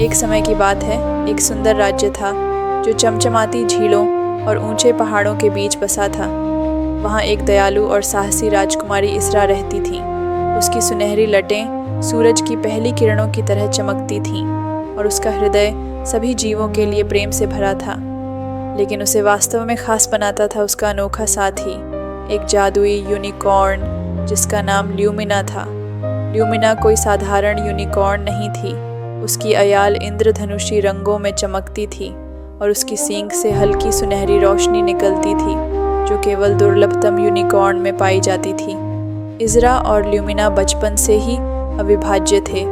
एक समय की बात है, एक सुंदर राज्य था जो चमचमाती झीलों और ऊंचे पहाड़ों के बीच बसा था। वहाँ एक दयालु और साहसी राजकुमारी इसरा रहती थी। उसकी सुनहरी लटें सूरज की पहली किरणों की तरह चमकती थीं और उसका हृदय सभी जीवों के लिए प्रेम से भरा था। लेकिन उसे वास्तव में खास बनाता था उसका अनोखा साथी, एक जादुई यूनिकॉर्न जिसका नाम ल्यूमिना था। ल्यूमिना कोई साधारण यूनिकॉर्न नहीं थी। उसकी अयाल इंद्रधनुषी रंगों में चमकती थी और उसकी सींग से हल्की सुनहरी रोशनी निकलती थी जो केवल दुर्लभतम यूनिकॉर्न में पाई जाती थी। इज़रा और ल्यूमिना बचपन से ही अविभाज्य थे।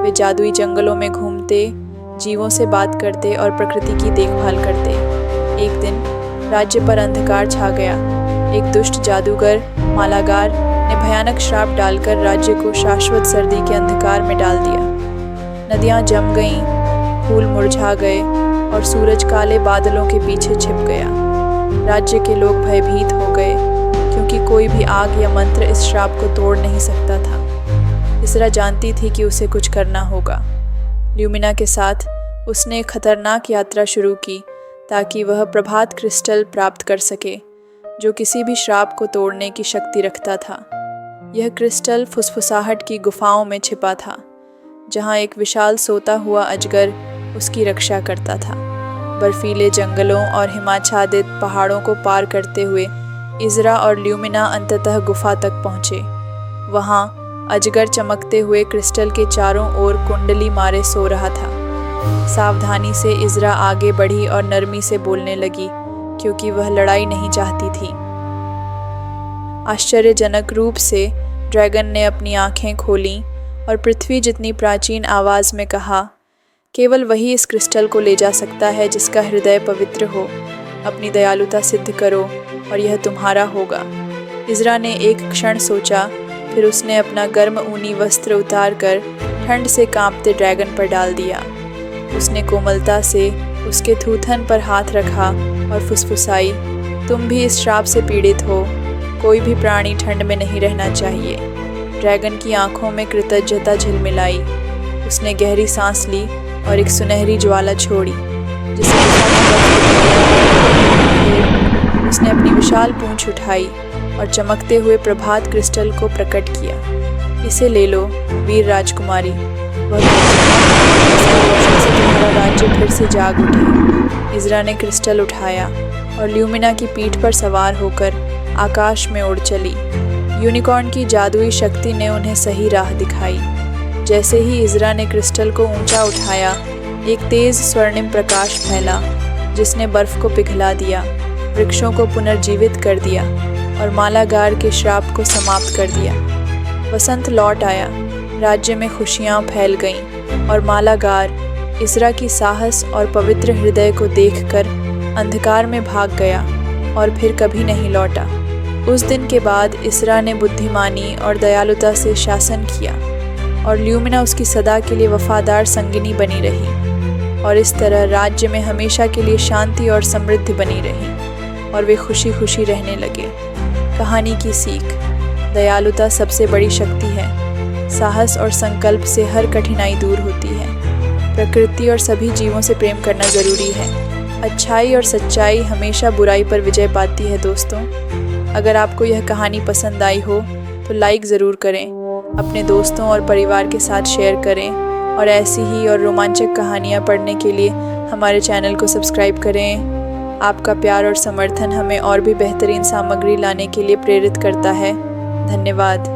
वे जादुई जंगलों में घूमते, जीवों से बात करते और प्रकृति की देखभाल करते। एक दिन राज्य पर अंधकार छा गया। एक दुष्ट जादूगर मालागार ने भयानक श्राप डालकर राज्य को शाश्वत सर्दी के अंधकार में डाल दिया। नदियाँ जम गईं, फूल मुरझा गए और सूरज काले बादलों के पीछे छिप गया। राज्य के लोग भयभीत हो गए क्योंकि कोई भी आग या मंत्र इस श्राप को तोड़ नहीं सकता था। इसरा जानती थी कि उसे कुछ करना होगा। ल्यूमिना के साथ उसने एक खतरनाक यात्रा शुरू की ताकि वह प्रभात क्रिस्टल प्राप्त कर सके जो किसी भी श्राप को तोड़ने की शक्ति रखता था। यह क्रिस्टल फुसफुसाहट की गुफाओं में छिपा था जहाँ एक विशाल सोता हुआ अजगर उसकी रक्षा करता था। बर्फीले जंगलों और हिमाच्छादित पहाड़ों को पार करते हुए इज़रा और ल्यूमिना अंततः गुफा तक पहुँचे। वहाँ अजगर चमकते हुए क्रिस्टल के चारों ओर कुंडली मारे सो रहा था। सावधानी से इज़रा आगे बढ़ी और नरमी से बोलने लगी क्योंकि वह लड़ाई नहीं चाहती थी। आश्चर्यजनक रूप से ड्रैगन ने अपनी आँखें खोलीं और पृथ्वी जितनी प्राचीन आवाज़ में कहा, केवल वही इस क्रिस्टल को ले जा सकता है जिसका हृदय पवित्र हो। अपनी दयालुता सिद्ध करो और यह तुम्हारा होगा। इज़रा ने एक क्षण सोचा, फिर उसने अपना गर्म ऊनी वस्त्र उतार कर ठंड से कांपते ड्रैगन पर डाल दिया। उसने कोमलता से उसके थूथन पर हाथ रखा और फुसफुसाई, तुम भी इस श्राप से पीड़ित हो। कोई भी प्राणी ठंड में नहीं रहना चाहिए। ड्रैगन की आंखों में कृतज्ञता झिलमिलाई। उसने गहरी सांस ली और एक सुनहरी ज्वाला छोड़ी जिसे उसने अपनी विशाल पूंछ उठाई और चमकते हुए प्रभात क्रिस्टल को प्रकट किया। इसे ले लो वीर राजकुमारी, वह तुम्हारा राज्य फिर से जाग उठे। इज़रा ने क्रिस्टल उठाया और ल्यूमिना की पीठ पर सवार होकर आकाश में उड़ चली। यूनिकॉर्न की जादुई शक्ति ने उन्हें सही राह दिखाई। जैसे ही इज़रा ने क्रिस्टल को ऊंचा उठाया, एक तेज़ स्वर्णिम प्रकाश फैला जिसने बर्फ़ को पिघला दिया, वृक्षों को पुनर्जीवित कर दिया और मालागार के श्राप को समाप्त कर दिया। वसंत लौट आया, राज्य में खुशियाँ फैल गईं और मालागार इज़रा की साहस और पवित्र हृदय को देखकर अंधकार में भाग गया और फिर कभी नहीं लौटा। उस दिन के बाद इज़रा ने बुद्धिमानी और दयालुता से शासन किया और ल्यूमिना उसकी सदा के लिए वफादार संगिनी बनी रही और इस तरह राज्य में हमेशा के लिए शांति और समृद्धि बनी रही और वे खुशी खुशी रहने लगे। कहानी की सीख, दयालुता सबसे बड़ी शक्ति है। साहस और संकल्प से हर कठिनाई दूर होती है। प्रकृति और सभी जीवों से प्रेम करना ज़रूरी है। अच्छाई और सच्चाई हमेशा बुराई पर विजय पाती है। दोस्तों, अगर आपको यह कहानी पसंद आई हो तो लाइक ज़रूर करें, अपने दोस्तों और परिवार के साथ शेयर करें और ऐसी ही और रोमांचक कहानियाँ पढ़ने के लिए हमारे चैनल को सब्सक्राइब करें। आपका प्यार और समर्थन हमें और भी बेहतरीन सामग्री लाने के लिए प्रेरित करता है। धन्यवाद।